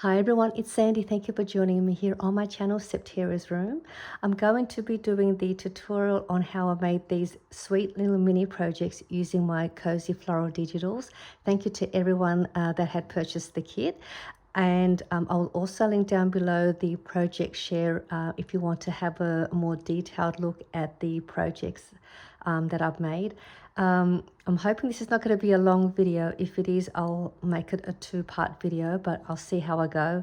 Hi everyone, it's Sandy. Thank you for joining me here on my channel, Septira's Room. I'm going to be doing the tutorial on how I made these sweet little mini projects using my Cozy Floral Digitals. Thank you to everyone that had purchased the kit. And I'll also link down below the project share if you want to have a more detailed look at the projects that I've made. I'm hoping this is not going to be a long video. If it is, I'll make it a two-part video, but I'll see how I go.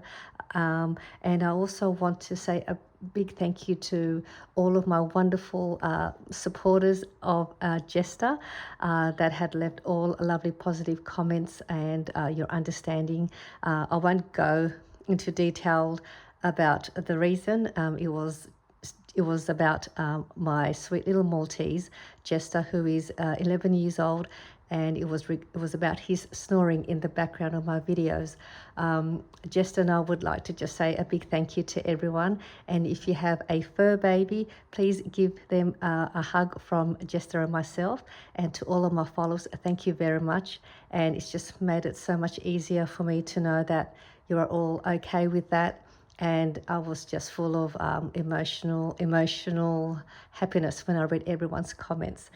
And I also want to say a big thank you to all of my wonderful supporters of Jester that had left all lovely positive comments and your understanding. I won't go into detail about the reason. It was about my sweet little Maltese, Jester, who is 11 years old, and it was about his snoring in the background of my videos. Jester and I would like to just say a big thank you to everyone, and if you have a fur baby, please give them a hug from Jester and myself, and to all of my followers, thank you very much. And it's just made it so much easier for me to know that you are all okay with that. And I was just full of emotional happiness when I read everyone's comments.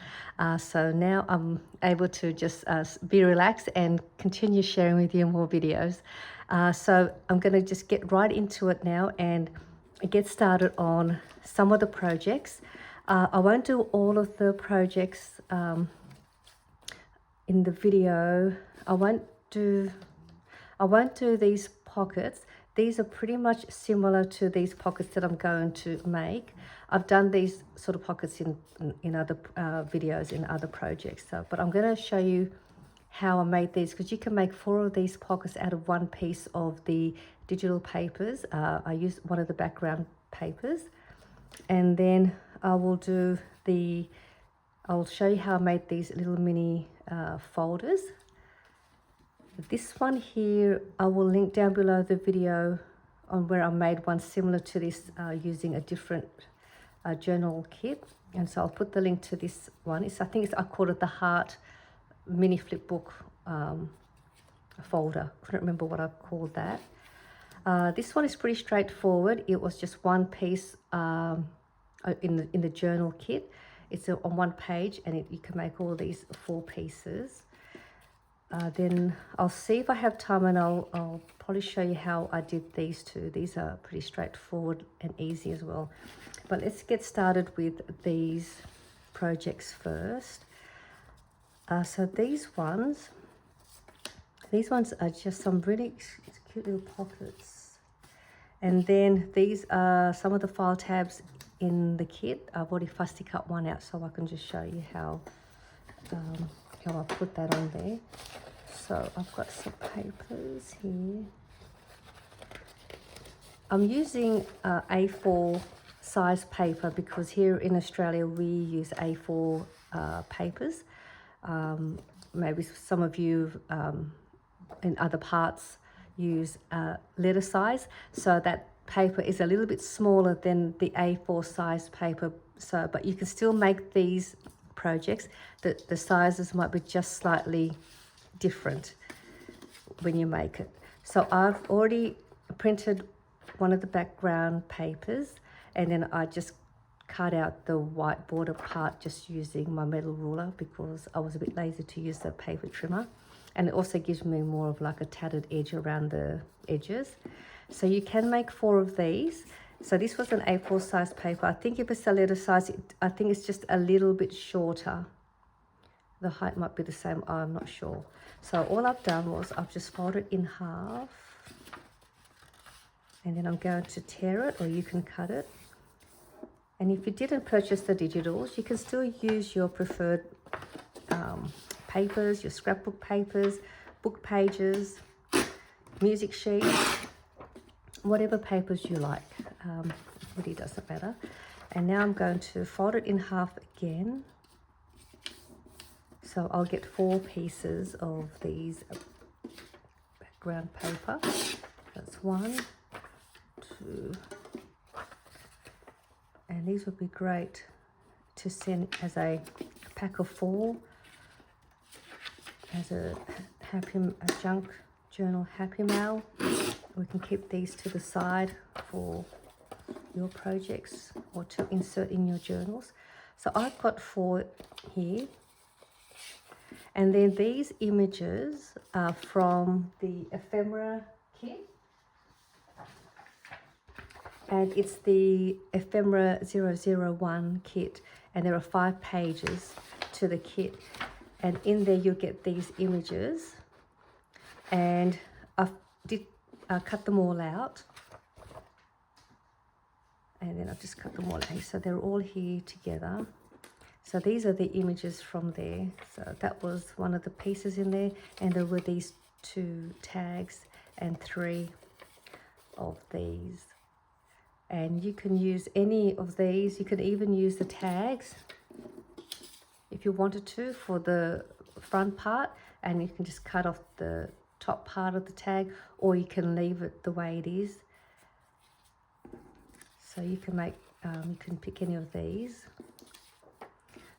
So now I'm able to just be relaxed and continue sharing with you more videos. So I'm going to just get right into it now and get started on some of the projects. I won't do all of the projects in the video. I won't do these pockets. These are pretty much similar to these pockets that I'm going to make. I've done these sort of pockets in other videos, in other projects. But I'm going to show you how I made these, because you can make 4 of these pockets out of one piece of the digital papers. I used one of the background papers. And then I'll show you how I made these little mini folders. This one here, I will link down below the video on where I made one similar to this using a different journal kit. And so I'll put the link to this one. I called it the Heart Mini Flipbook folder. Couldn't remember what I called that. This one is pretty straightforward. It was just one piece in the journal kit. It's on one page, and you can make all these 4 pieces. Then I'll see if I have time, and I'll probably show you how I did these 2. These are pretty straightforward and easy as well. But let's get started with these projects first. So these ones are just some really cute little pockets. And then these are some of the file tabs in the kit. I've already fussy cut one out so I can just show you how I put that on there. So I've got some papers here. I'm using A4 size paper because here in Australia we use A4 papers. Maybe some of you in other parts use letter size, so that paper is a little bit smaller than the A4 size paper. But you can still make these projects. The sizes might be just slightly different when you make it. So I've already printed one of the background papers, and then I just cut out the white border part just using my metal ruler because I was a bit lazy to use the paper trimmer, and it also gives me more of like a tattered edge around the edges. So you can make 4 of these. So this was an A4 size paper. I think if it's a letter size, I think it's just a little bit shorter. The height might be the same, I'm not sure. So all I've done was I've just folded in half, and then I'm going to tear it, or you can cut it. And if you didn't purchase the digitals, you can still use your preferred papers, your scrapbook papers, book pages, music sheets, whatever papers you like. It really doesn't matter. And now I'm going to fold it in half again. So I'll get 4 pieces of these background paper. That's 1, 2, and these would be great to send as a pack of 4, as a junk journal happy mail. We can keep these to the side for your projects or to insert in your journals. So I've got 4 here. And then these images are from the ephemera kit. And it's the ephemera 001 kit. And there are 5 pages to the kit. And in there you'll get these images. And I cut them all out. And then I've just cut them all out. So they're all here together. So these are the images from there. So that was one of the pieces in there. And there were these 2 tags and 3 of these. And you can use any of these. You can even use the tags if you wanted to for the front part. And you can just cut off the top part of the tag, or you can leave it the way it is. So you can make, you can pick any of these.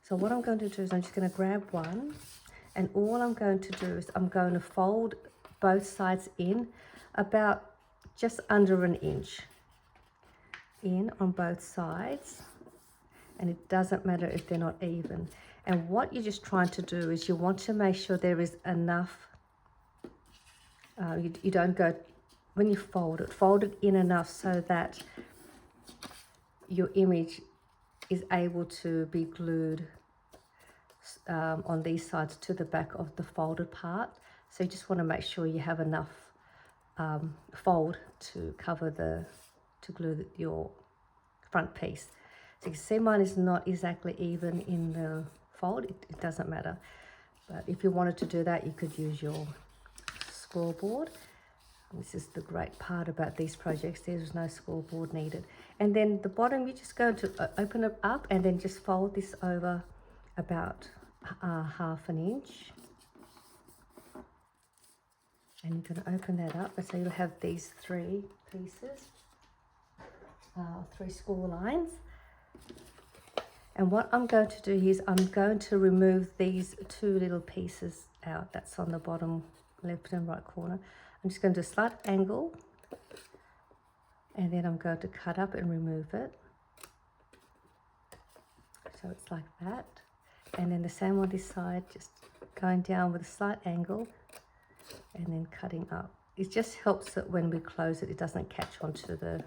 So what I'm going to do is I'm just going to grab one, and all I'm going to do is I'm going to fold both sides in about just under an inch in on both sides, and it doesn't matter if they're not even. And what you're just trying to do is you want to make sure there is enough, you don't go, when you fold it in enough so that your image is able to be glued on these sides to the back of the folded part. So you just want to make sure you have enough fold to cover to glue your front piece. So you can see mine is not exactly even in the fold. It doesn't matter. But if you wanted to do that, you could use your scoreboard. This is the great part about these projects. There's no scoreboard needed. And then the bottom, you're just going to open it up and then just fold this over about half an inch. And you're going to open that up. And so you'll have these 3 pieces, 3 score lines. And what I'm going to do is I'm going to remove these 2 little pieces out. That's on the bottom left and right corner. I'm just going to do a slight angle, and then I'm going to cut up and remove it. So it's like that. And then the same on this side, just going down with a slight angle and then cutting up. It just helps that when we close it, it doesn't catch onto the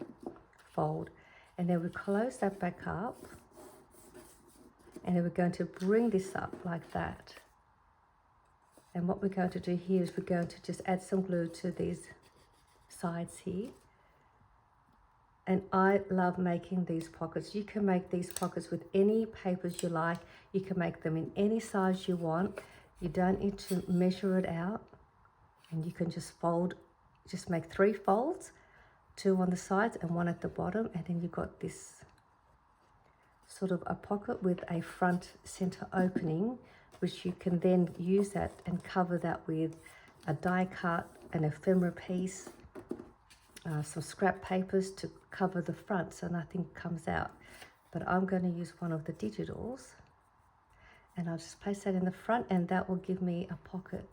fold. And then we close that back up, and then we're going to bring this up like that. And what we're going to do here is we're going to just add some glue to these sides here. And I love making these pockets. You can make these pockets with any papers you like. You can make them in any size you want. You don't need to measure it out. And you can just fold, just make 3 folds, 2 on the sides and 1 at the bottom. And then you've got this sort of a pocket with a front center opening, which you can then use that and cover that with a die cut, an ephemera piece, some scrap papers to cover the front so nothing comes out. But I'm going to use one of the digitals, and I'll just place that in the front, and that will give me a pocket.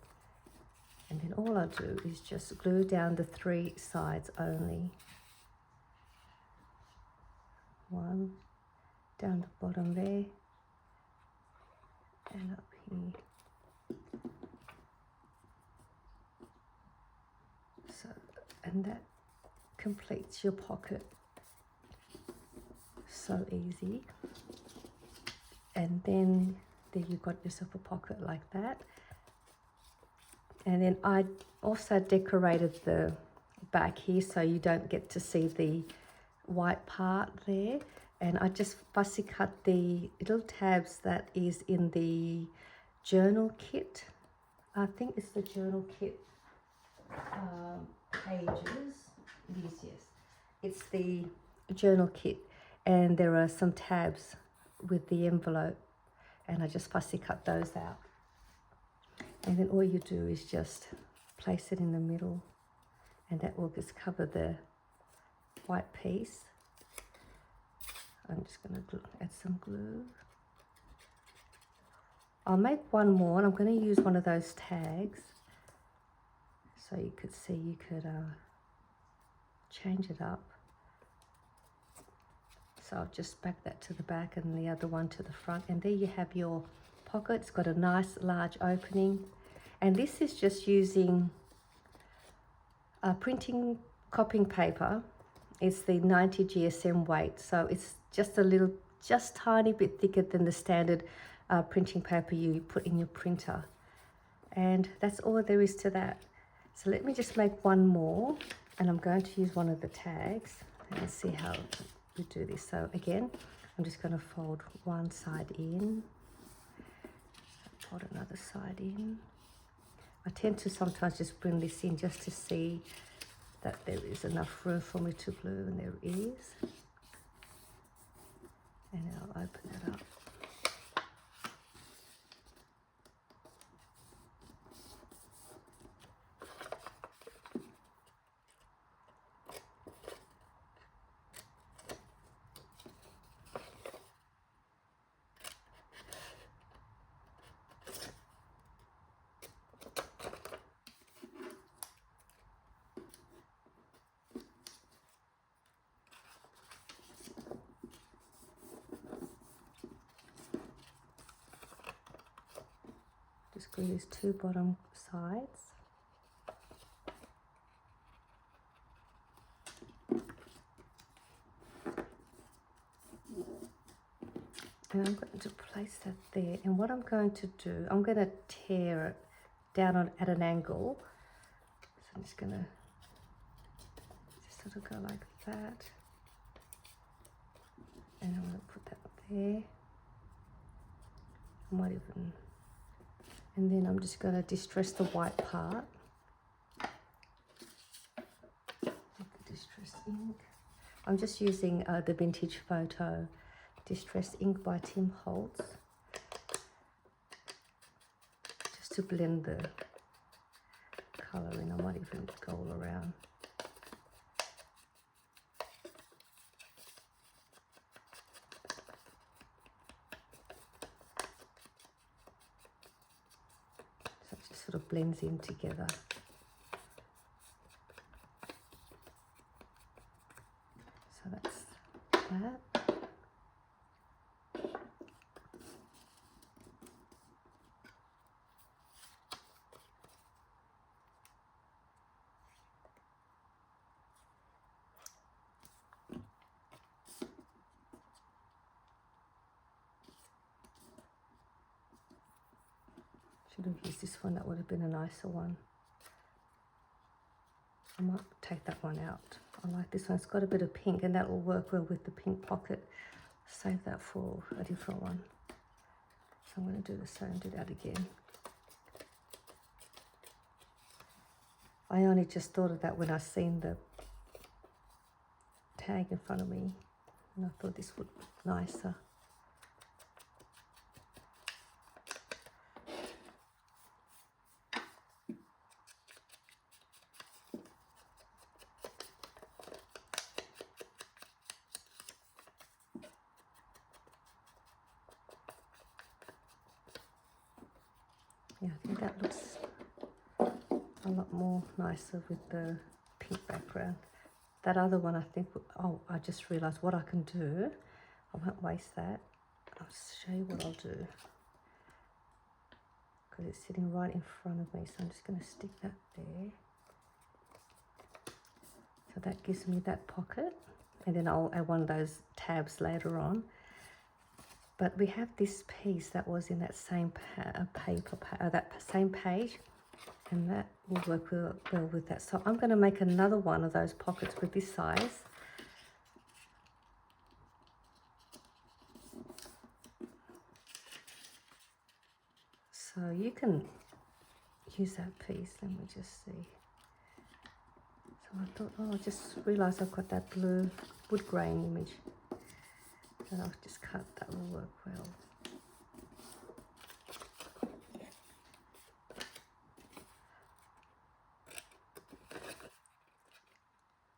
And then all I'll do is just glue down the 3 sides only. 1 down the bottom there, and up here. So, and that completes your pocket. So easy. And then there you've got yourself a pocket like that. And then I also decorated the back here so you don't get to see the white part there. And I just fussy cut the little tabs that is in the journal kit. I think it's the journal kit pages. It is, yes. It's the journal kit, and there are some tabs with the envelope, and I just fussy cut those out. And then all you do is just place it in the middle, and that will just cover the white piece. I'm just going to add some glue. I'll make one more, and I'm going to use one of those tags so you could see, you could change it up. So I'll just back that to the back and the other one to the front, and there you have your pocket. It's got a nice large opening, and this is just using printing copying paper. It's the 90 GSM weight, so it's just tiny bit thicker than the standard printing paper you put in your printer. And that's all there is to that. So let me just make one more, and I'm going to use one of the tags and see how we do this. So again, I'm just going to fold one side in, fold another side in. I tend to sometimes just bring this in just to see that there is enough room for me to glue, and there is. And I'll open that up. Just glue these two bottom sides. And I'm going to place that there. And what I'm going to do, I'm going to tear it down at an angle. So I'm just going to sort of go like that. And I'm going to put that there. I might even... And then I'm just going to distress the white part with the distress ink. I'm just using the Vintage Photo Distress Ink by Tim Holtz, just to blend the colour in. I might even go all around. Sort of blends in together. So that's that. Should have used this one, that would have been a nicer one. I might take that one out. I like this one, it's got a bit of pink, and that will work well with the pink pocket. Save that for a different one. So I'm going to do the same, do that again. I only just thought of that when I seen the tag in front of me, and I thought this would look nicer. Yeah, I think that looks a lot more nicer with the pink background. That other one, I think, oh, I just realised what I can do. I won't waste that. I'll just show you what I'll do. Because it's sitting right in front of me, so I'm just going to stick that there. So that gives me that pocket. And then I'll add one of those tabs later on. But we have this piece that was in that same that same page, and that will work well with that. So I'm going to make another one of those pockets with this size. So you can use that piece. Let me just see. So I thought, oh, I just realised I've got that blue wood grain image. And I'll just cut, that will work well.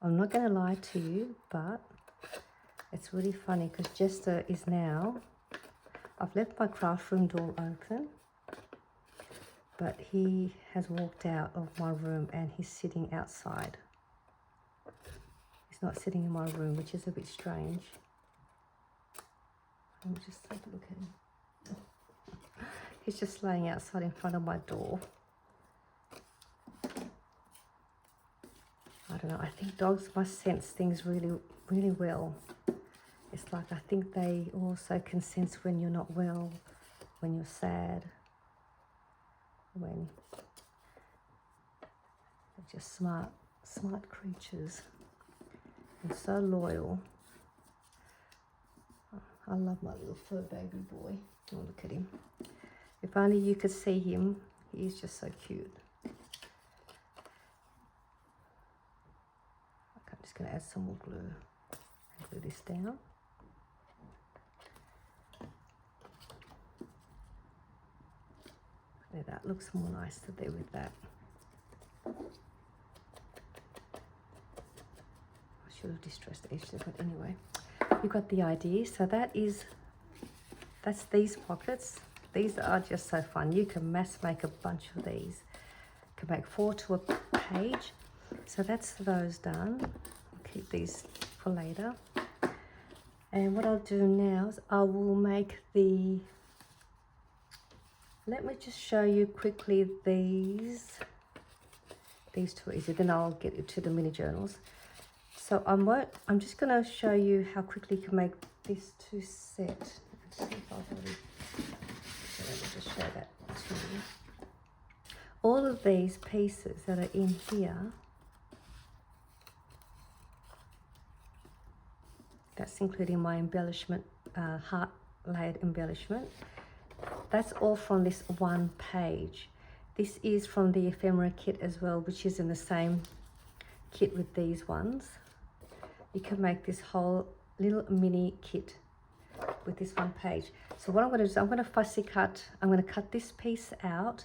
I'm not going to lie to you, but it's really funny because Jester is now, I've left my craft room door open, but he has walked out of my room and he's sitting outside. He's not sitting in my room, which is a bit strange. Let me just take a look at him. He's just laying outside in front of my door. I don't know, I think dogs must sense things really, really well. It's like, I think they also can sense when you're not well, when you're sad, when they're just smart creatures and so loyal. I love my little fur baby boy. Oh, look at him. If only you could see him. He's just so cute. I'm just going to add some more glue and glue this down. There, that looks more nicer there with that. I should have distressed the edges, but anyway, you got the idea. So that's these pockets. These are just so fun. You can mass make a bunch of these. You can make 4 to a page. So that's those done. I'll keep these for later. And what I'll do now is I will make the, let me just show you quickly these two easy, then I'll get into the mini journals. So I'm just going to show you how quickly you can make this two set. Let's see if I've already, so let me just show that to you. All of these pieces that are in here, that's including my embellishment, heart layered embellishment. That's all from this one page. This is from the ephemera kit as well, which is in the same kit with these ones. You can make this whole little mini kit with this one page. So what I'm going to do is I'm going to fussy cut. I'm going to cut this piece out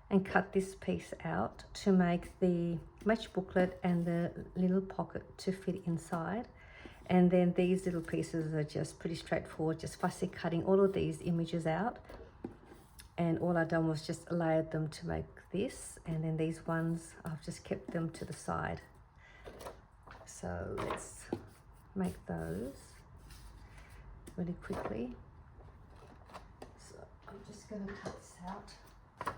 and cut this piece out to make the match booklet and the little pocket to fit inside. And then these little pieces are just pretty straightforward, just fussy cutting all of these images out. And all I've done was just layered them to make this. And then these ones, I've just kept them to the side. So let's make those really quickly. So I'm just going to cut this out. I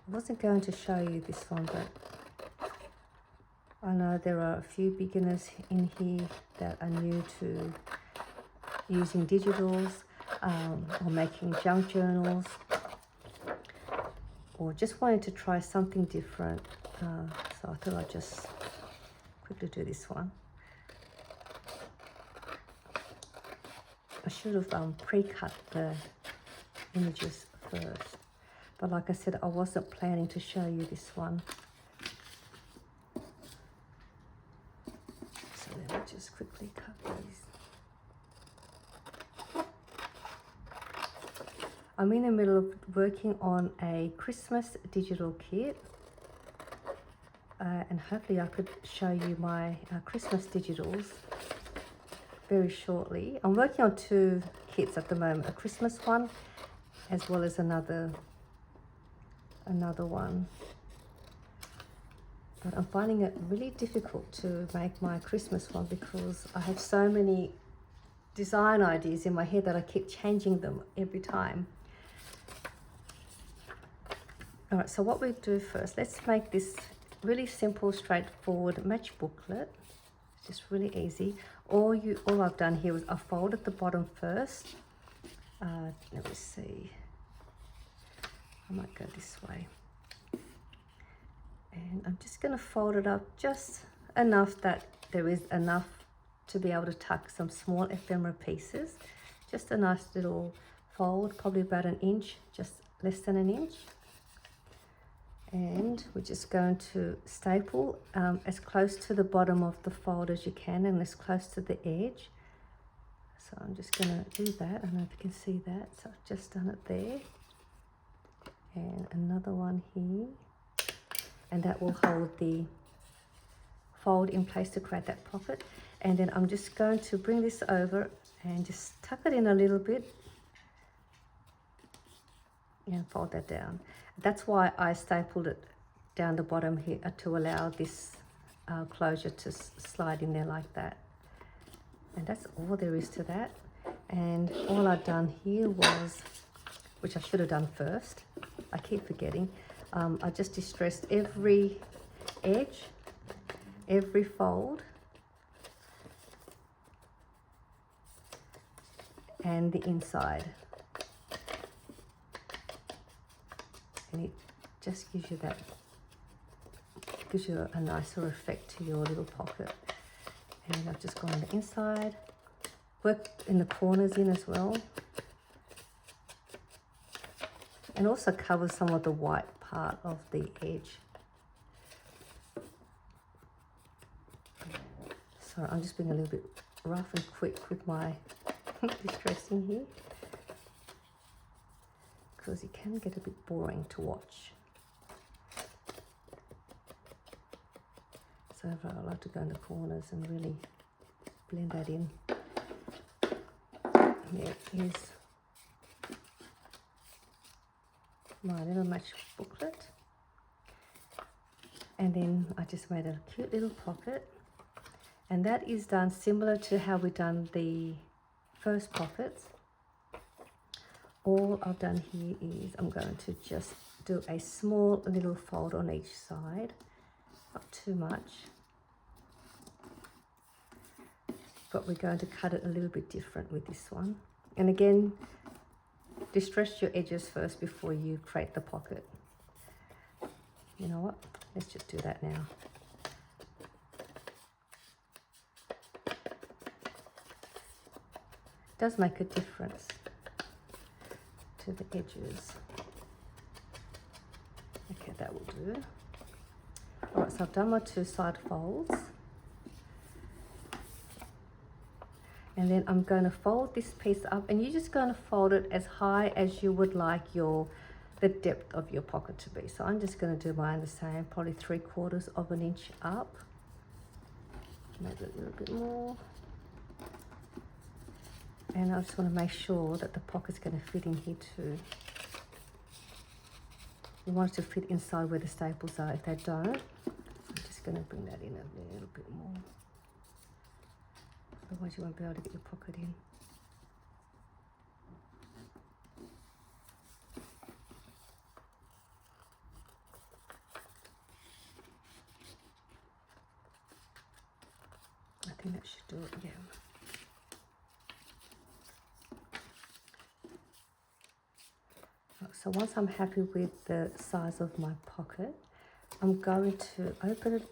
wasn't going to show you this one, but I know there are a few beginners in here that are new to using digitals, or making junk journals, or just wanted to try something different. So I thought I'd just quickly do this one. I should have pre-cut the images first, but like I said, I wasn't planning to show you this one. So let me just quickly cut these. I'm in the middle of working on a Christmas digital kit, and hopefully I could show you my Christmas digitals very shortly. I'm working on 2 kits at the moment, a Christmas one as well as another one. But I'm finding it really difficult to make my Christmas one because I have so many design ideas in my head that I keep changing them every time. All right, so what we do first, let's make this really simple, straightforward match booklet. It's just really easy. All I've done here was I folded the bottom first. Let me see. I might go this way. And I'm just going to fold it up just enough that there is enough to be able to tuck some small ephemera pieces. Just a nice little fold, probably about 1 inch, just less than 1 inch. And we're just going to staple as close to the bottom of the fold as you can and as close to the edge. So I'm just going to do that. I don't know if you can see that. So I've just done it there. And another one here. And that will hold the fold in place to create that pocket. And then I'm just going to bring this over and just tuck it in a little bit and fold that down. That's why I stapled it down the bottom here to allow this closure to slide in there like that. And that's all there is to that. And all I've done here was, which I should have done first, I keep forgetting, I just distressed every edge, every fold, and the inside. And it just gives you that, gives you a nicer effect to your little pocket. And I've just gone on the inside, worked in the corners in as well, and also covers some of the white part of the edge. So I'm just being a little bit rough and quick with my distressing here, because it can get a bit boring to watch. So I like to go in the corners and really blend that in. There is my little match booklet. And then I just made a cute little pocket. And that is done similar to how we done the first pockets. All I've done here is I'm going to just do a small little fold on each side, not too much, but we're going to cut it a little bit different with this one. And again, distress your edges first before you create the pocket. You know what? Let's just do that now. It does make a difference to the edges. Okay, that will do. All right, so I've done my 2 side folds. And then I'm going to fold this piece up, and you're just going to fold it as high as you would like the depth of your pocket to be. So I'm just going to do mine the same, probably 3/4 of an inch up. Maybe a little bit more. And I just want to make sure that the pocket's going to fit in here too. You want it to fit inside where the staples are. If they don't, I'm just going to bring that in a little bit more. Otherwise you won't be able to get your pocket in. I think that should do it, yeah. So once I'm happy with the size of my pocket, I'm going to open it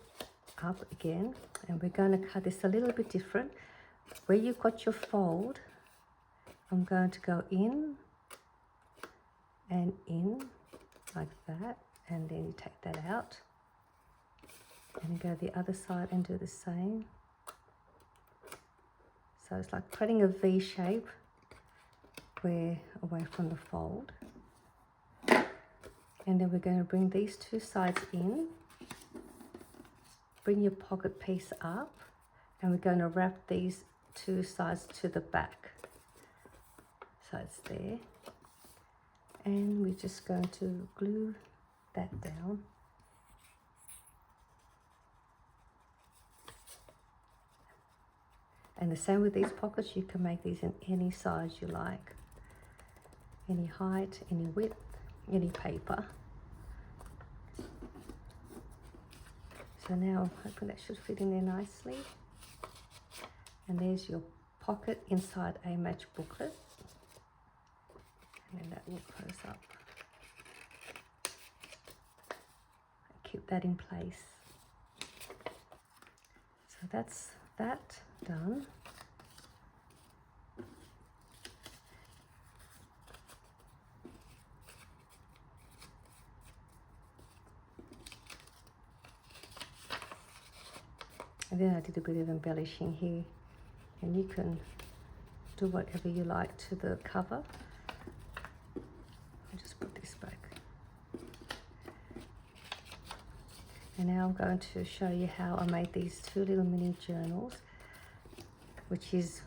up again, and we're going to cut this a little bit different. Where you've got your fold, I'm going to go in and in like that, and then you take that out and go the other side and do the same. So it's like creating a V shape where away from the fold. And then we're going to bring these 2 sides in, bring your pocket piece up, and we're going to wrap these 2 sides to the back. So it's there. And we're just going to glue that down. And the same with these pockets, you can make these in any size you like. Any height, any width, any paper. So now I'm hoping that should fit in there nicely. And there's your pocket inside a match booklet. And then that will close up. Keep that in place. So that's that done. And then I did a bit of embellishing here, and you can do whatever you like to the cover. I'll just put this back. And now I'm going to show you how I made these 2 little mini journals, which is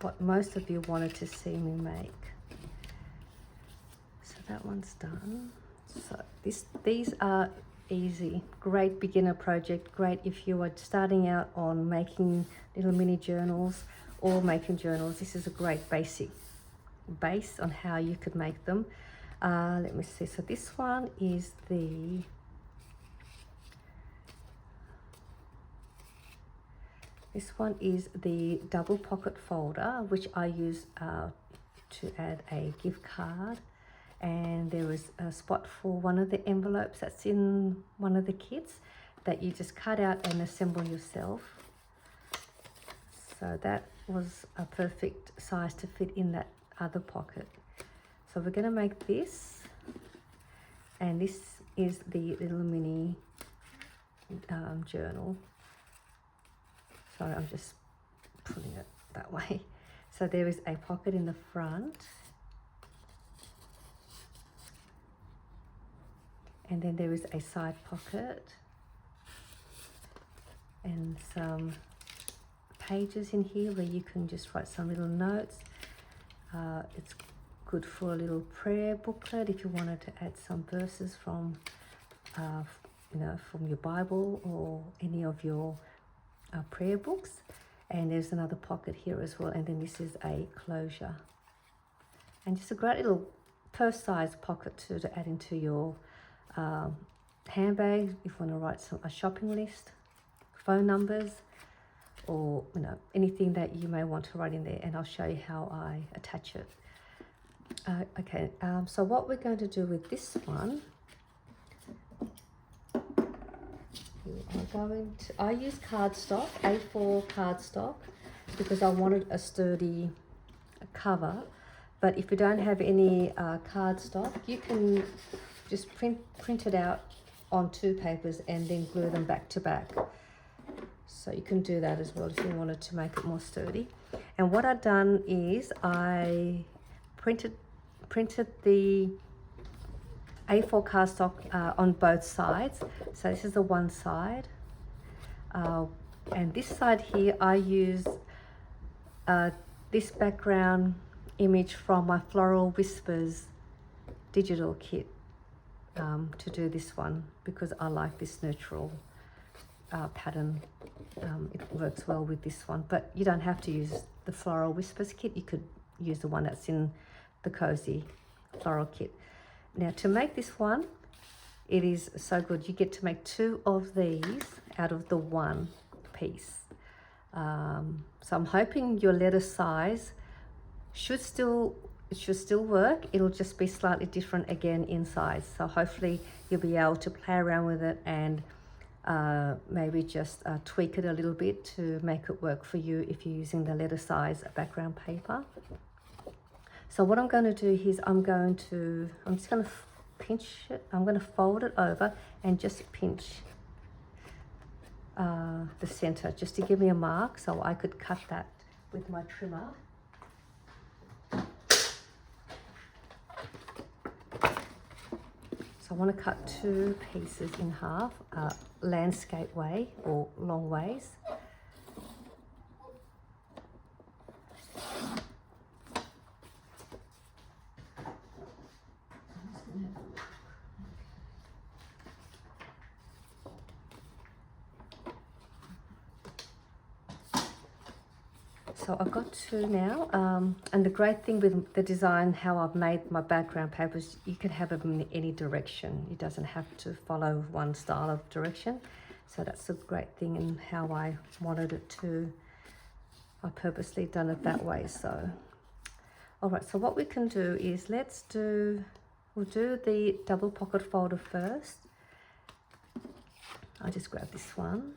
what most of you wanted to see me make. So that one's done. So these are easy. Great beginner project. Great if you are starting out on making little mini journals or making journals. This is a great base on how you could make them. Let me see. So this one is the double pocket folder, which I use to add a gift card. And there was a spot for one of the envelopes that's in one of the kits that you just cut out and assemble yourself. So that was a perfect size to fit in that other pocket. So we're going to make this, and this is the little mini journal. Sorry, I'm just putting it that way. So there is a pocket in the front, and then there is a side pocket and some pages in here where you can just write some little notes. It's good for a little prayer booklet if you wanted to add some verses from from your Bible or any of your prayer books. And there's another pocket here as well, and then this is a closure, and just a great little purse-sized pocket to add into your handbag if you want to write a shopping list, phone numbers, or anything that you may want to write in there. And I'll show you how I attach it. Okay, so what we're going to do with this one, I use cardstock, A4 cardstock, because I wanted a sturdy cover. But if you don't have any cardstock, you can just print it out on 2 papers and then glue them back to back. So you can do that as well if you wanted to make it more sturdy. And what I've done is I printed the A4 cardstock on both sides. So this is the one side, and this side here I use this background image from my Floral Whispers digital kit to do this one, because I like this neutral pattern. It works well with this one, but you don't have to use the Floral Whispers kit. You could use the one that's in the Cozy Floral kit. Now to make this one, it is so good. You get to make 2 of these out of the one piece. So I'm hoping your letter size should still work. It'll just be slightly different again in size. So hopefully you'll be able to play around with it and maybe just tweak it a little bit to make it work for you if you're using the letter size background paper. So what I'm going to do is I'm just going to pinch it. I'm going to fold it over and just pinch the center, just to give me a mark so I could cut that with my trimmer. So I want to cut 2 pieces in half, landscape way or long ways. So I've got 2 now, and the great thing with the design, how I've made my background papers, you can have them in any direction. It doesn't have to follow one style of direction. So that's a great thing in how I wanted it to. I purposely done it that way. So, all right, so what we can do is we'll do the double pocket folder first. I'll just grab this one.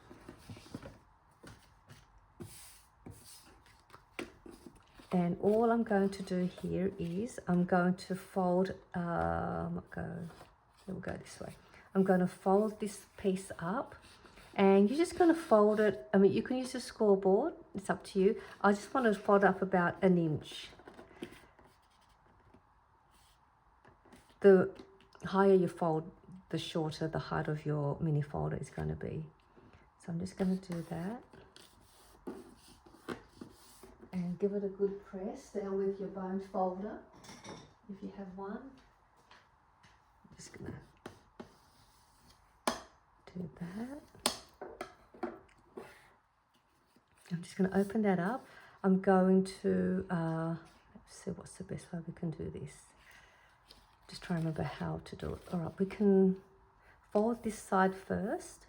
And all I'm going to do here is I'm going to fold, we'll go this way. I'm going to fold this piece up, and you're just going to fold it. I mean, you can use a scoreboard, it's up to you. I just want to fold up about 1 inch. The higher you fold, the shorter the height of your mini folder is going to be. So I'm just going to do that. And give it a good press down with your bone folder, if you have one. I'm just gonna do that. I'm just going to open that up. I'm going to, let's see what's the best way we can do this. Just try to remember how to do it. All right, we can fold this side first.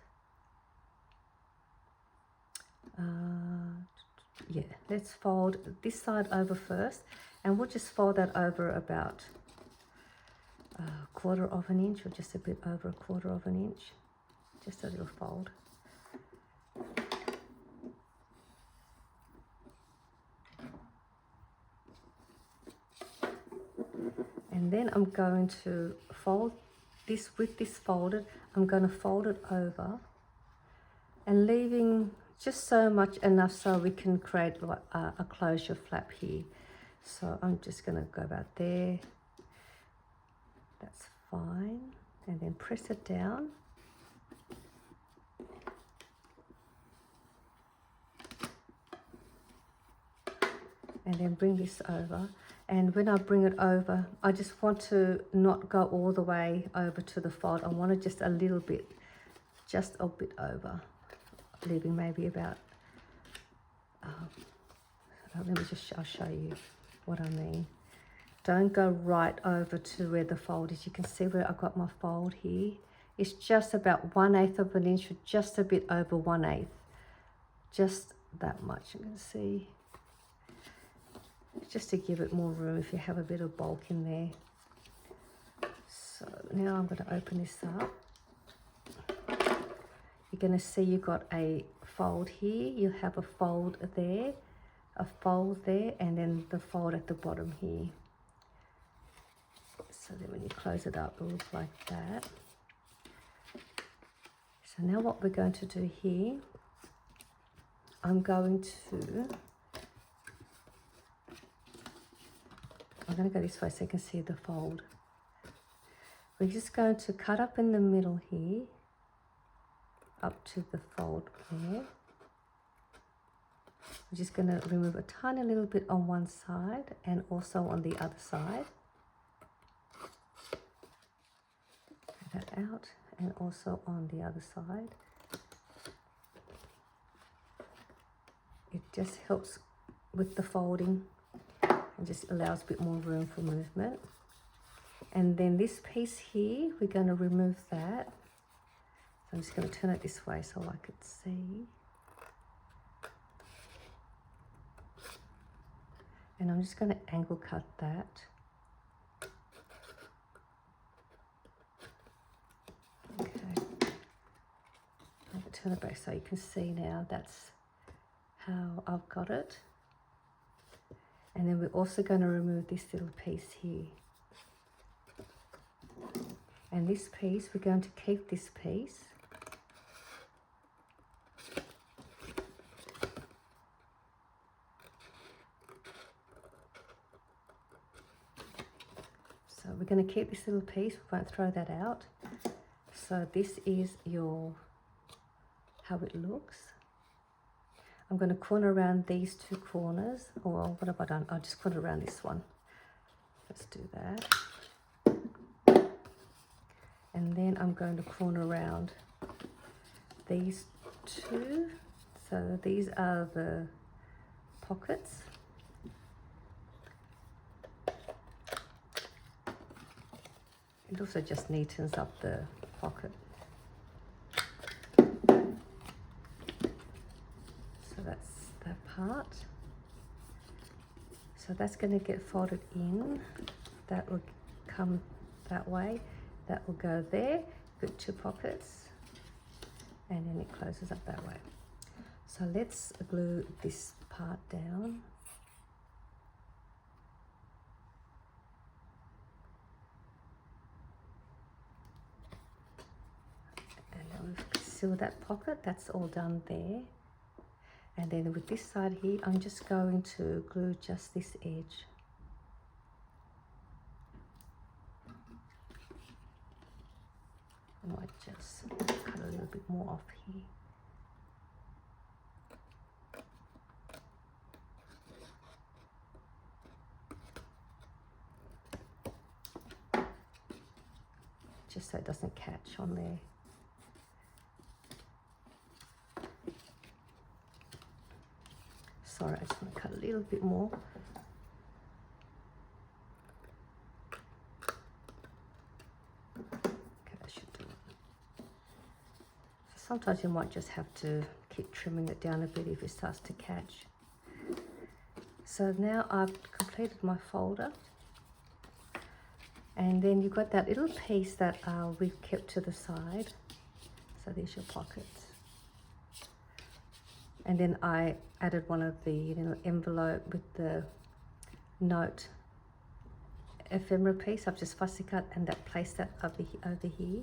Yeah, let's fold this side over first, and we'll just fold that over about a 1/4 of an inch, or just a bit over a 1/4 of an inch. Just a little fold. And then I'm going to fold this with this folded. I'm going to fold it over and leaving just so much enough so we can create a closure flap here. So I'm just going to go about there. That's fine. And then press it down. And then bring this over. And when I bring it over, I just want to not go all the way over to the fold. I want it just a little bit, just a bit over, leaving maybe about, let me just, I'll show you what I mean. Don't go right over to where the fold is. You can see where I got my fold here. It's just about 1/8 of an inch, or just a bit over 1/8. Just that much, you can see. Just to give it more room if you have a bit of bulk in there. So now I'm going to open this up. You're going to see you've got a fold here. You have a fold there, a fold there, and then the fold at the bottom here. So then when you close it up, it will look like that. So now what we're going to do here, I'm going to go this way so you can see the fold. We're just going to cut up in the middle here, up to the fold there. We're just going to remove a tiny little bit on one side and also on the other side. Get that out, and also on the other side. It just helps with the folding. And just allows a bit more room for movement. And then this piece here, we're going to remove that. So I'm just going to turn it this way so I could see. And I'm just going to angle cut that. Okay. I'll turn it back so you can see now that's how I've got it. And then we're also going to remove this little piece here. And this piece, we're going to keep this piece. So we're going to keep this little piece, we won't throw that out. So this is how it looks. I'm going to corner around these two corners, or what have I done? I'll just corner around this one. Let's do that. And then I'm going to corner around these two. So these are the pockets. It also just neatens up the pocket. That's that part. So that's going to get folded in. That will come that way. That will go there. Put two pockets. And then it closes up that way. So let's glue this part down. And now we've sealed that pocket. That's all done there. And then with this side here, I'm just going to glue just this edge. I might just cut a little bit more off here. Just so it doesn't catch on there. sorry, I just want to cut a little bit more. Okay, that should do it. So sometimes you might just have to keep trimming it down a bit if it starts to catch. So now I've completed my folder. And then you've got that little piece that we've kept to the side. So there's your pockets. And then I added one of the little envelope with the note ephemera piece. I've just fussy cut and that placed that over here.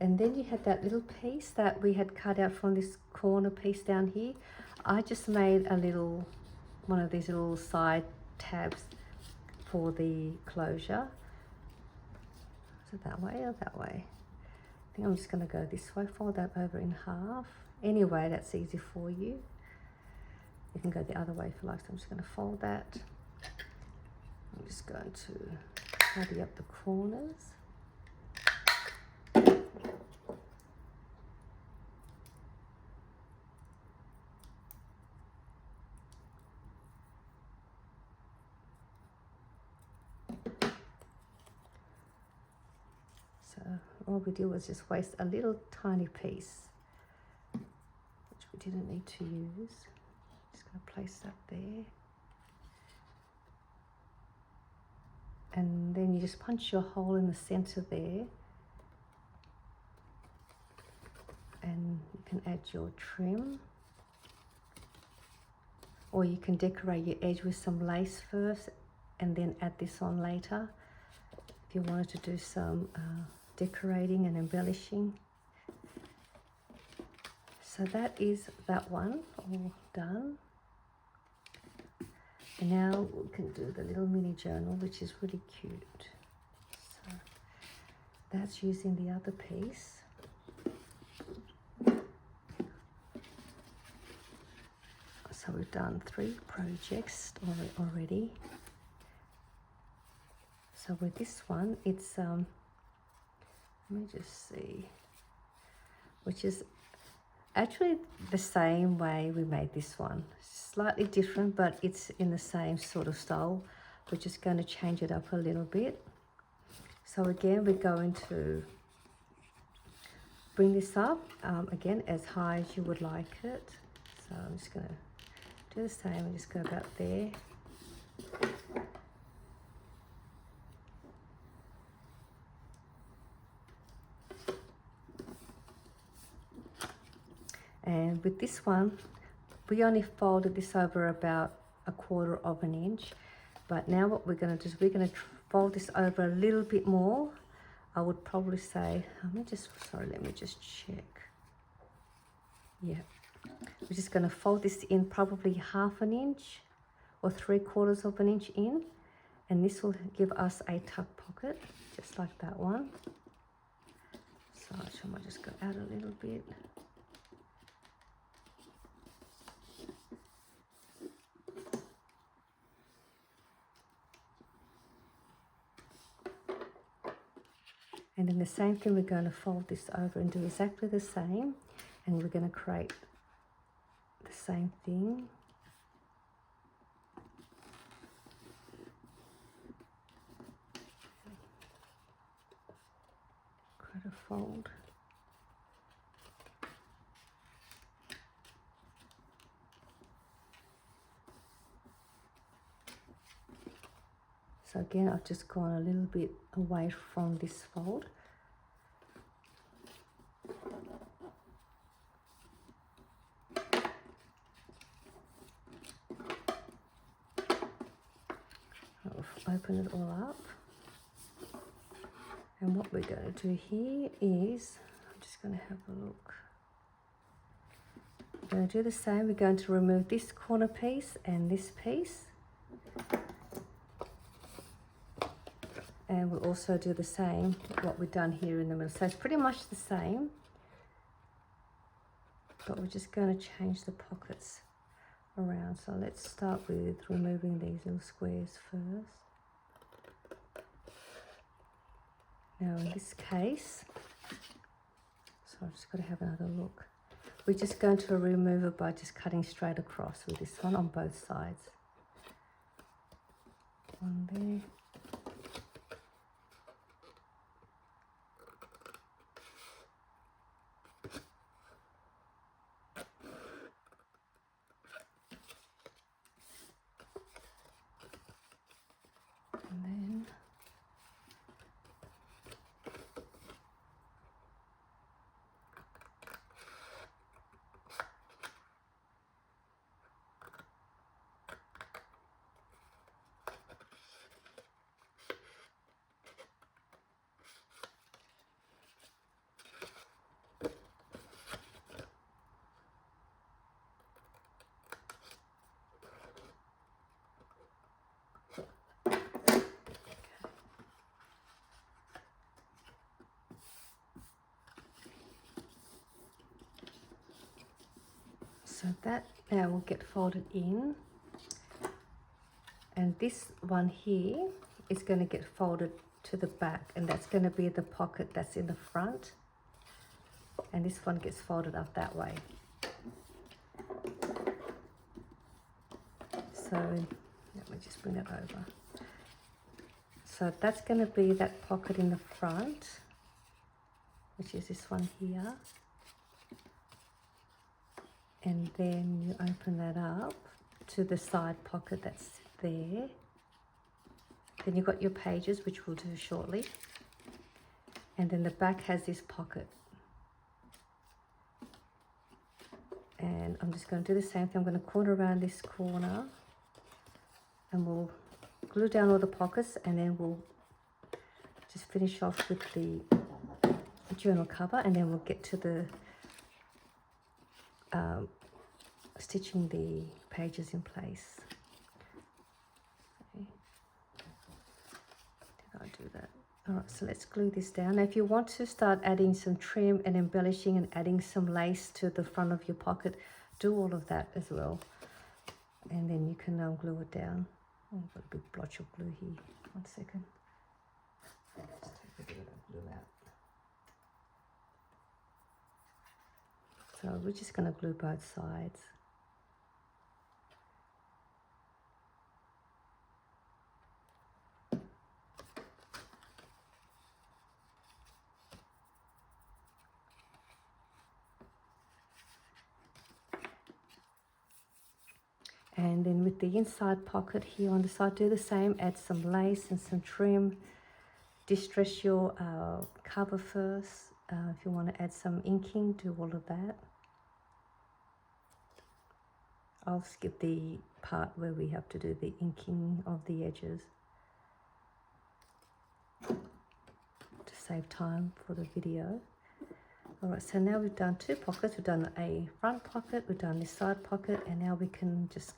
And then you had that little piece that we had cut out from this corner piece down here. I just made a little, one of these little side tabs for the closure. Is it that way or that way? I think I'm just going to go this way, fold that over in half. Anyway, that's easy for you. You can go the other way if you like. So I'm just going to fold that. I'm just going to tidy up the corners. So all we did was just waste a little tiny piece, which we didn't need to use. Just going to place that there. And then you just punch your hole in the center there. And you can add your trim. Or you can decorate your edge with some lace first and then add this on later. If you wanted to do some decorating and embellishing. So that is that one all done. And now we can do the little mini journal, which is really cute. So that's using the other piece. So we've done 3 projects already. So with this one, it's let me just see, which is actually the same way we made this one. Slightly different, but it's in the same sort of style. We're just going to change it up a little bit. So again, we're going to bring this up again as high as you would like it. So I'm just going to do the same and just go about there. And with this one, we only folded this over about 1/4 of an inch. But now what we're going to do is we're going to fold this over a little bit more. I would probably say, let me just check. Yeah. We're just going to fold this in probably 1/2 inch or 3/4 of an inch in. And this will give us a tuck pocket, just like that one. So I might just go out a little bit. And then the same thing, we're going to fold this over and do exactly the same. And we're going to create the same thing. Create a fold. So again, I've just gone a little bit away from this fold. I'll open it all up. And what we're going to do here is, I'm just going to have a look. We're going to do the same. We're going to remove this corner piece and this piece. And we'll also do the same, what we've done here in the middle. So it's pretty much the same, but we're just going to change the pockets around. So let's start with removing these little squares first. Now in this case, so I've just got to have another look. We're just going to remove it by just cutting straight across with this one on both sides. One there. And then so that now will get folded in, and this one here is going to get folded to the back, and that's going to be the pocket that's in the front, and this one gets folded up that way. So let me just bring it over. So that's going to be that pocket in the front, which is this one here. And then you open that up to the side pocket that's there. Then you've got your pages, which we'll do shortly. And then the back has this pocket. And I'm just going to do the same thing. I'm going to corner around this corner, and we'll glue down all the pockets, and then we'll just finish off with the journal cover, and then we'll get to the stitching the pages in place. Okay. Did I do that? All right, so let's glue this down. Now, if you want to start adding some trim and embellishing and adding some lace to the front of your pocket, do all of that as well. And then you can now glue it down. Oh, I've got a big blotch of glue here. 1 second. Let's take a bit of that glue out. So we're just going to glue both sides. And then with the inside pocket here on the side, do the same. Add some lace and some trim. Distress your cover first. If you want to add some inking, do all of that. I'll skip the part where we have to do the inking of the edges to save time for the video. Alright, so now we've done 2 pockets. We've done a front pocket, we've done this side pocket, and now we can just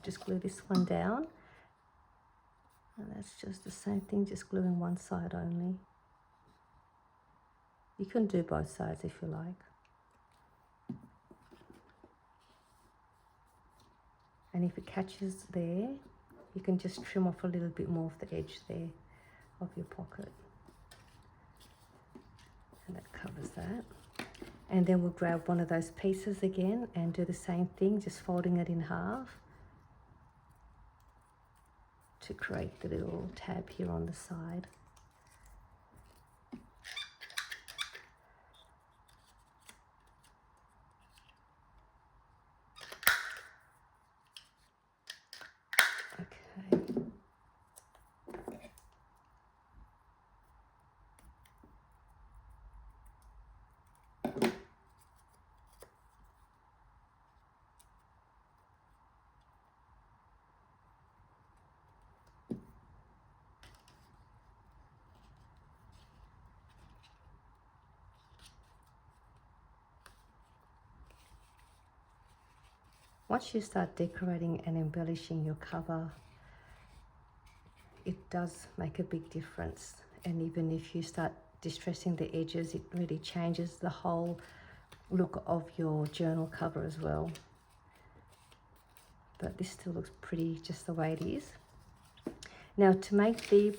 just glue this one down. And that's just the same thing, just gluing one side only. You can do both sides if you like. And if it catches there, you can just trim off a little bit more of the edge there of your pocket. And that covers that. And then we'll grab one of those pieces again and do the same thing, just folding it in half to create the little tab here on the side. Okay. Once you start decorating and embellishing your cover, it does make a big difference. And even if you start distressing the edges, it really changes the whole look of your journal cover as well. But this still looks pretty just the way it is. Now to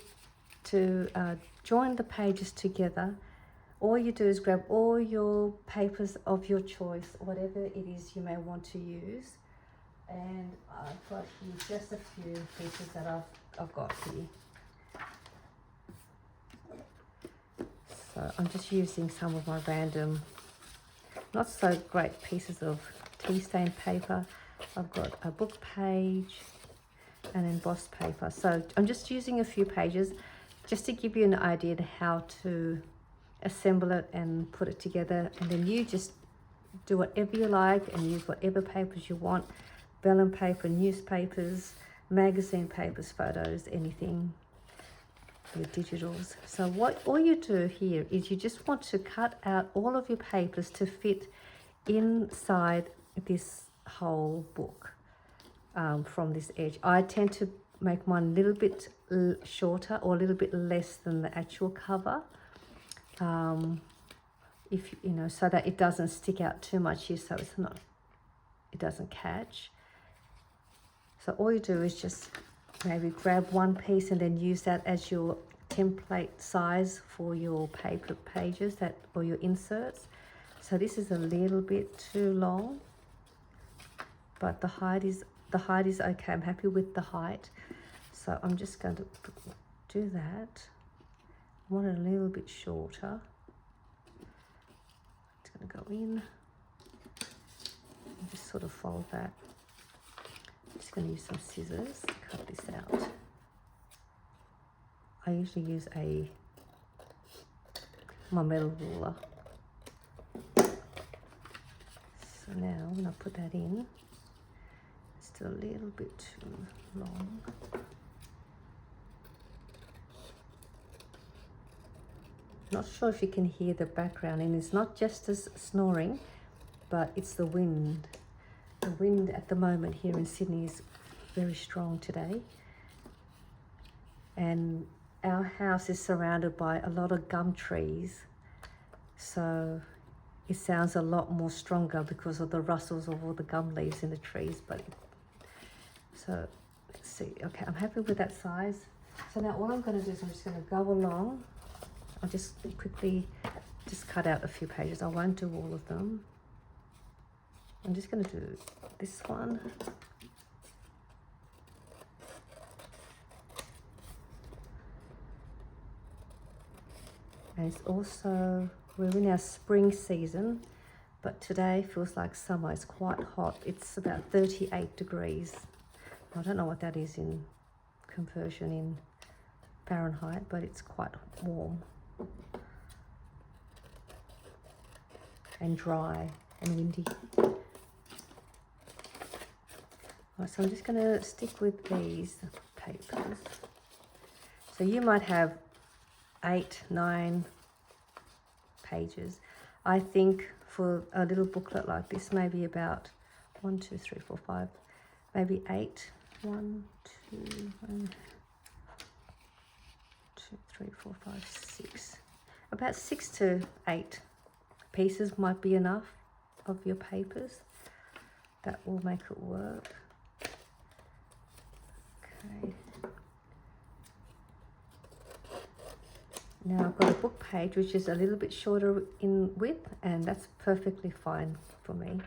join the pages together, all you do is grab all your papers of your choice, whatever it is you may want to use. And I've got here just a few pieces that I've got here. So I'm just using some of my random, not so great pieces of tea stain paper. I've got a book page and embossed paper. So I'm just using a few pages just to give you an idea of how to assemble it and put it together. And then you just do whatever you like and use whatever papers you want. Vellum paper, newspapers, magazine papers, photos, anything, your digitals. So all you do here is you just want to cut out all of your papers to fit inside this whole book from this edge. I tend to make mine a little bit shorter or a little bit less than the actual cover, if you know, so that it doesn't stick out too much here, so it doesn't catch. So all you do is just maybe grab one piece and then use that as your template size for your paper pages or your inserts. So this is a little bit too long, but the height is okay. I'm happy with the height. So I'm just going to do that. I want it a little bit shorter. It's going to go in and just sort of fold that. I'm just going to use some scissors to cut this out. I usually use my metal ruler. So now when I put that in, it's still a little bit too long. Not sure if you can hear the background, and it's not just as snoring, but it's the wind. The wind at the moment here in Sydney is very strong today, and our house is surrounded by a lot of gum trees, so it sounds a lot more stronger because of the rustles of all the gum leaves in the trees. But so let's see. Okay, I'm happy with that size. So now all I'm going to do is I'm just going to go along. I'll just quickly cut out a few pages. I won't do all of them. I'm just going to do this one. And it's also, we're in our spring season, but today feels like summer. It's quite hot. It's about 38 degrees. I don't know what that is in conversion in Fahrenheit, but it's quite warm and dry and windy. Right, so I'm just going to stick with these papers. So you might have 8, 9 pages. I think for a little booklet like this, maybe about 1, 2, 3, 4, 5, maybe 8. 1, 2, 1, 2, 3, 4, 5, 6. About 6 to 8 pieces might be enough of your papers. That will make it work. Okay. Now I've got a book page which is a little bit shorter in width, and that's perfectly fine for me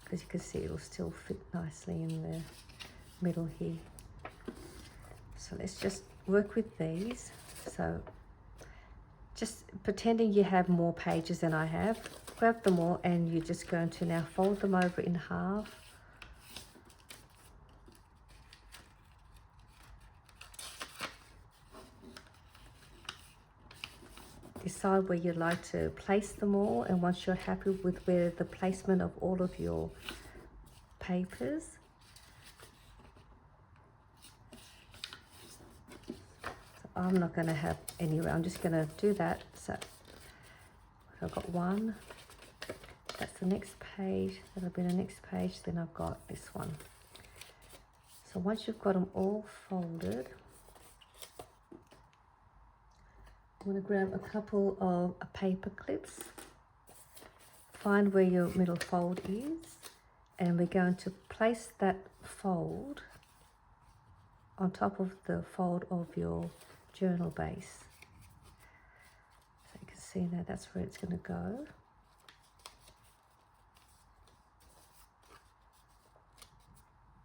because you can see it'll still fit nicely in the middle here. So let's just work with these. So just pretending you have more pages than I have, grab them all and you're just going to now fold them over in half. Decide where you'd like to place them all, and once you're happy with where the placement of all of your papers, so I'm not going to have anywhere, I'm just going to do that. So I've got one, that's the next page, that'll be the next page, then I've got this one. So once you've got them all folded, I'm going to grab a couple of paper clips, find where your middle fold is, and we're going to place that fold on top of the fold of your journal base. So you can See now, that's where it's going to go.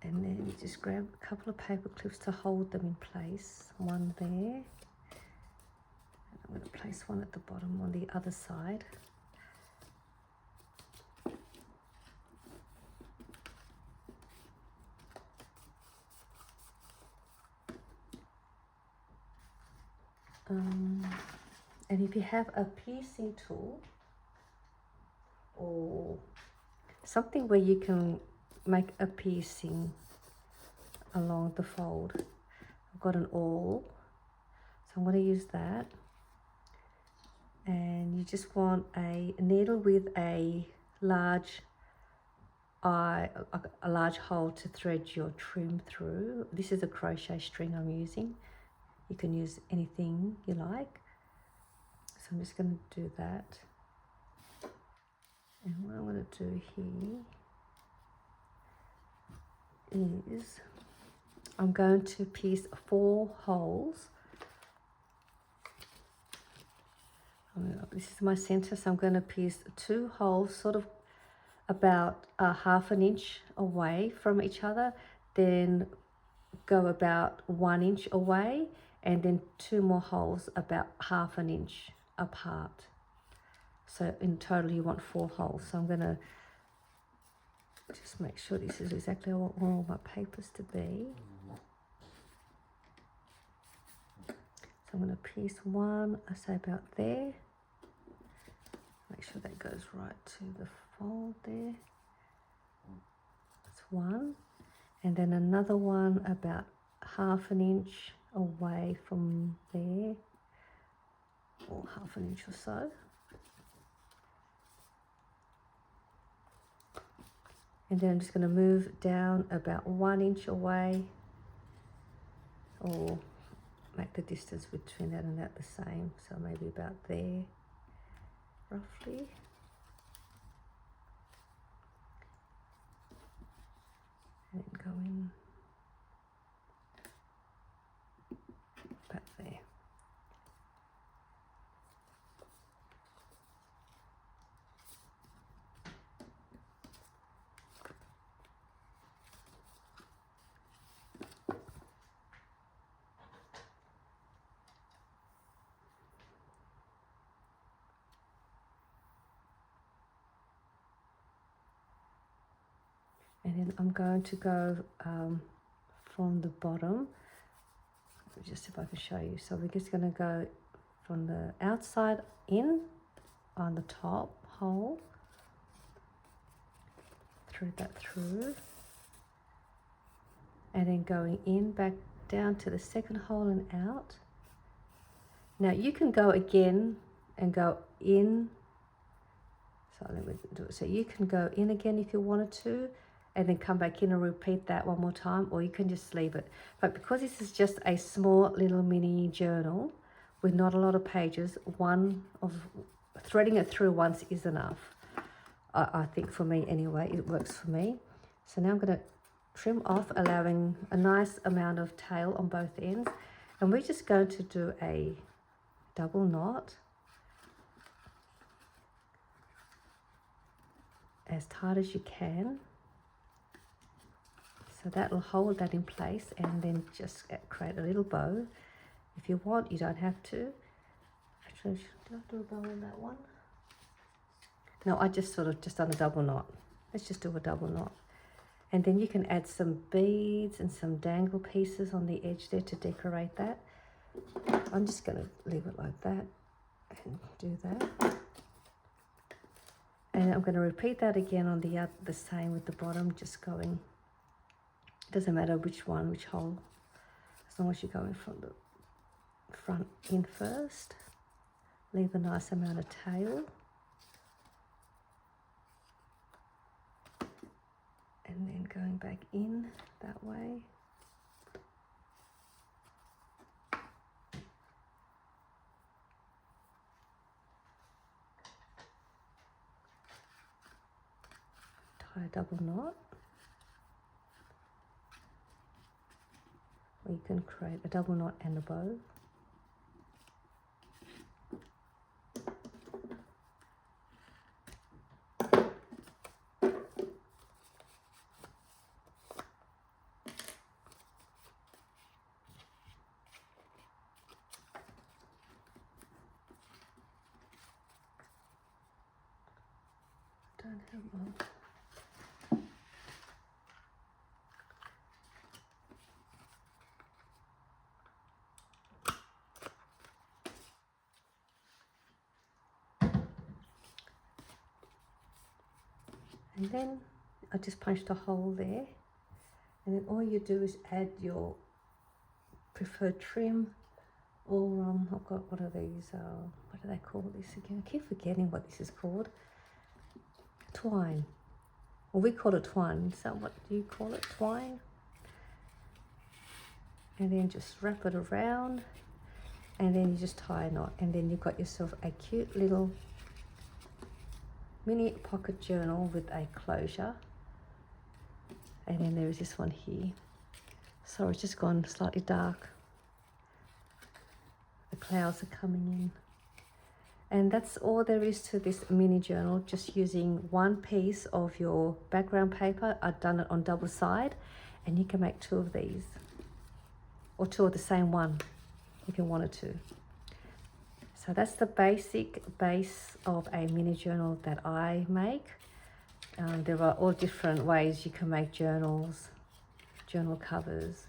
And then you just grab a couple of paper clips to hold them in place. One there. And I'm going to place one at the bottom on the other side. And if you have a piercing tool or something where you can make a piercing along the fold, I've got an awl, so I'm going to use that. And you just want a needle with a large large hole to thread your trim through. This is a crochet string I'm using. You can use anything you like. So I'm just going to do that. And what I'm going to do here is I'm going to pierce 4 holes. This is my center, so I'm going to pierce 2 holes sort of about ½ an inch away from each other, then go about 1 inch away, and then 2 more holes about ½ an inch apart. So in total you want 4 holes. So I'm going to just make sure this is exactly what I want all my papers to be. So I'm going to pierce 1, I say about there. Make sure that goes right to the fold there. That's 1. And then another one about ½ an inch away from there, or ½ an inch or so. And then I'm just going to move down about 1 inch away, or make the distance between that and that the same, so maybe about there roughly. And then go in about there. And then I'm going to go from the bottom. Just if I can show you. So we're just going to go from the outside in on the top hole, thread that through, and then going in back down to the second hole and out. Now you can go again and go in. So let me do it. So you can go in again if you wanted to, and then come back in and repeat that one more time, or you can just leave it. But because this is just a small little mini journal with not a lot of pages, threading it through once is enough. I think for me anyway, it works for me. So now I'm going to trim off, allowing a nice amount of tail on both ends. And we're just going to do a double knot as tight as you can. So that will hold that in place, and then just create a little bow. If you want, you don't have to. Actually, do I do a bow on that one? No, I just sort of done a double knot. Let's just do a double knot. And then you can add some beads and some dangle pieces on the edge there to decorate that. I'm just going to leave it like that and do that. And I'm going to repeat that again on the same with the bottom, just going. Doesn't matter which hole, as long as you're going from the front in first. Leave a nice amount of tail. And then going back in that way. Tie a double knot. Or you can create a double knot and a bow. Come on. And then I just punched a hole there, and then all you do is add your preferred trim, or I've got, what are these, what do they call this again? I keep forgetting what this is called. Twine. Well, we call it twine. So what do you call it? Twine. And then just wrap it around, and then you just tie a knot, and then you've got yourself a cute little mini pocket journal with a closure. And then there is this one here. Sorry, it's just gone slightly dark. The clouds are coming in. And that's all there is to this mini journal, just using one piece of your background paper. I've done it on double side, and you can make 2 of these, or 2 of the same one if you wanted to. So that's the basic base of a mini journal that I make. There are all different ways you can make journals, journal covers,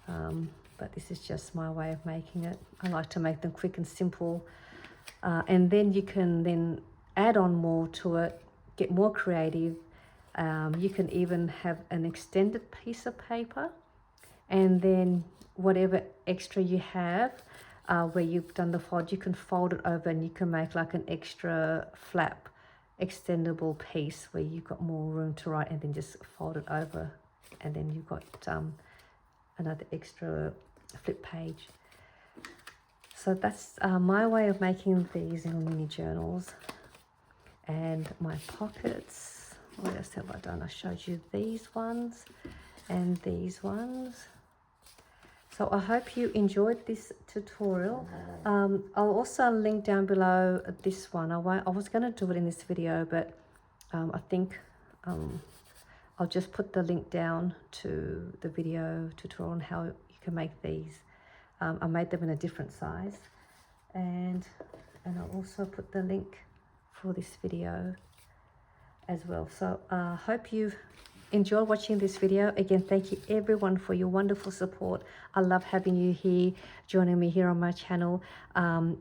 but this is just my way of making it. I like to make them quick and simple, and then you can then add on more to it, get more creative. You can even have an extended piece of paper, and then whatever extra you have, where you've done the fold, you can fold it over, and you can make like an extra flap extendable piece where you've got more room to write, and then just fold it over, and then you've got another extra flip page. So that's my way of making these little mini journals. And my pockets, what else have I done? I showed you these ones and these ones. So I hope you enjoyed this tutorial. I'll also link down below this one. I was going to do it in this video, but I think I'll just put the link down to the video tutorial on how you can make these. I made them in a different size, and I'll also put the link for this video as well. So I hope you've enjoyed watching this video. Again, thank you everyone for your wonderful support. I love having you here, joining me here on my channel. I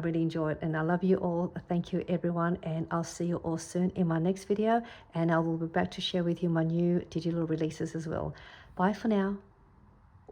really enjoy it, and I love you all. Thank you everyone, and I'll see you all soon in my next video, and I will be back to share with you my new digital releases as well. Bye for now.